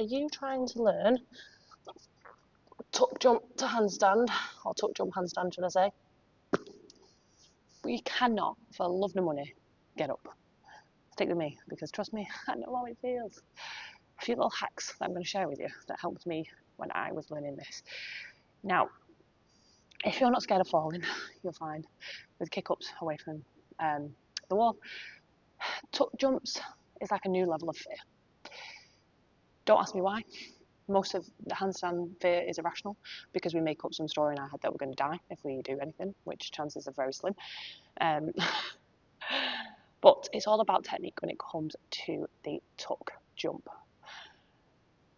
are you trying to learn tuck jump to handstand, or tuck jump handstand, should I say? But you cannot, for love nor money, get up. Stick with me, because trust me, I know how it feels. A few little hacks that I'm going to share with you that helped me when I was learning this. Now, if you're not scared of falling, you'll find with kick-ups away from the wall, tuck jumps is like a new level of fear. Don't ask me why. Most of the handstand fear is irrational because we make up some story in our head that we're going to die if we do anything, which chances are very slim. But it's all about technique when it comes to the tuck jump.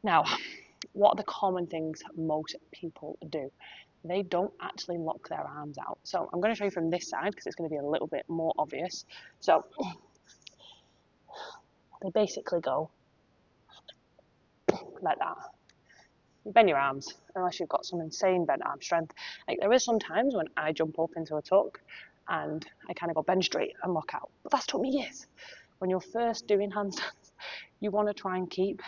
Now, what are the common things most people do? They don't actually lock their arms out. So I'm going to show you from this side because it's going to be a little bit more obvious. So they basically go like that. You bend your arms unless you've got some insane bent arm strength. Like there is sometimes when I jump up into a tuck and I kind of go bend straight and lock out. But that's took me years. When you're first doing handstands, you want to try and keep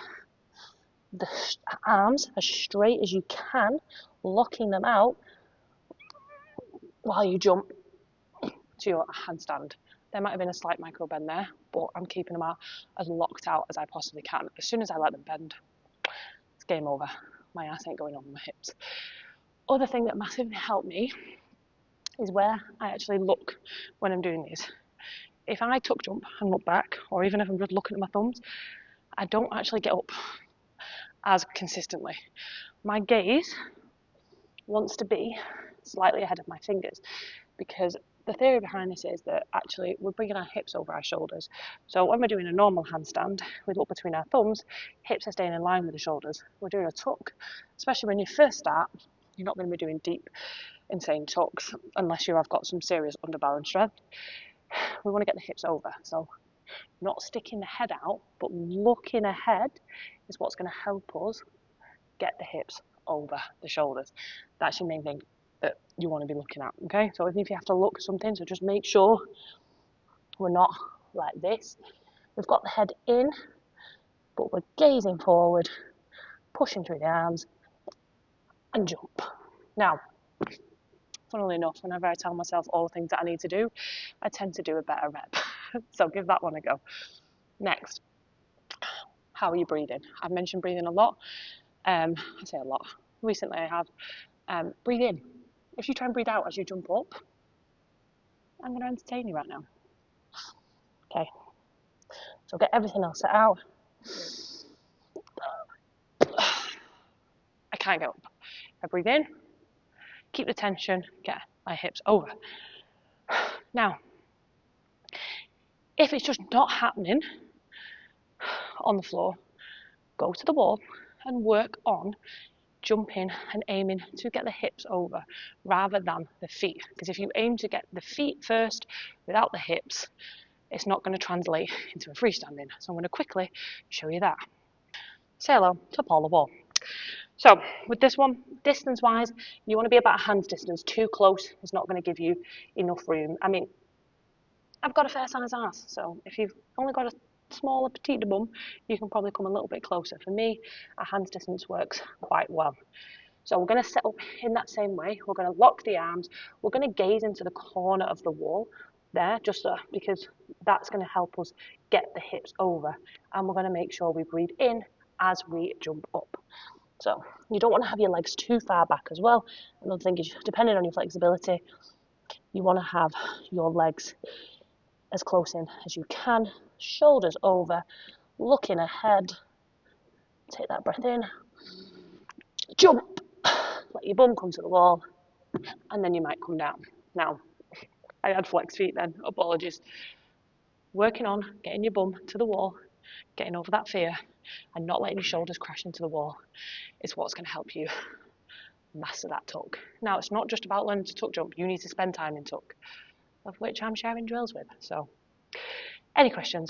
the arms as straight as you can, locking them out while you jump to your handstand. There might have been a slight micro bend there, but I'm keeping them out as locked out as I possibly can. As soon as I let them bend, it's game over. My ass ain't going on my hips. Other thing that massively helped me is where I actually look when I'm doing these. If I tuck jump and look back, or even if I'm just looking at my thumbs, I don't actually get up as consistently. My gaze wants to be slightly ahead of my fingers because the theory behind this is that actually we're bringing our hips over our shoulders. So when we're doing a normal handstand, we look between our thumbs, hips are staying in line with the shoulders. We're doing a tuck, especially when you first start, you're not going to be doing deep, insane tucks unless you have got some serious underbalance strength. We want to get the hips over. So not sticking the head out, but looking ahead is what's going to help us get the hips over the shoulders. That's your main thing that you want to be looking at, okay? So even if you have to look at something, so just make sure we're not like this. We've got the head in, but we're gazing forward, pushing through the arms, and jump. Now, funnily enough, whenever I tell myself all the things that I need to do, I tend to do a better rep. So give that one a go. Next, how are you breathing? I've mentioned breathing a lot. I say a lot. Recently I have. Breathe in. If you try and breathe out as you jump up, I'm going to entertain you right now. Okay. So get everything else set out. I can't get up. I breathe in, keep the tension, get my hips over. Now, if it's just not happening on the floor, go to the wall and work on jumping and aiming to get the hips over rather than the feet. Because if you aim to get the feet first without the hips, it's not going to translate into a freestanding. So I'm going to quickly show you that. Say hello to Paul the Wall. So with this one, distance-wise, you want to be about a hand's distance. Too close is not going to give you enough room. I mean, I've got a fair size ass, so if you've only got a smaller petite bum, you can probably come a little bit closer. For me, a hand's distance works quite well. So we're going to set up in that same way. We're going to lock the arms. We're going to gaze into the corner of the wall there, just so, because that's going to help us get the hips over. And we're going to make sure we breathe in as we jump up. So you don't want to have your legs too far back as well. Another thing is, depending on your flexibility, you want to have your legs as close in as you can, shoulders over, looking ahead. Take that breath in, jump, let your bum come to the wall, and then you might come down. Now, I had flex feet then, apologies. Working on getting your bum to the wall, getting over that fear, and not letting your shoulders crash into the wall is what's going to help you master that tuck. Now, it's not just about learning to tuck jump. You need to spend time in tuck, of which I'm sharing drills with. So, any questions?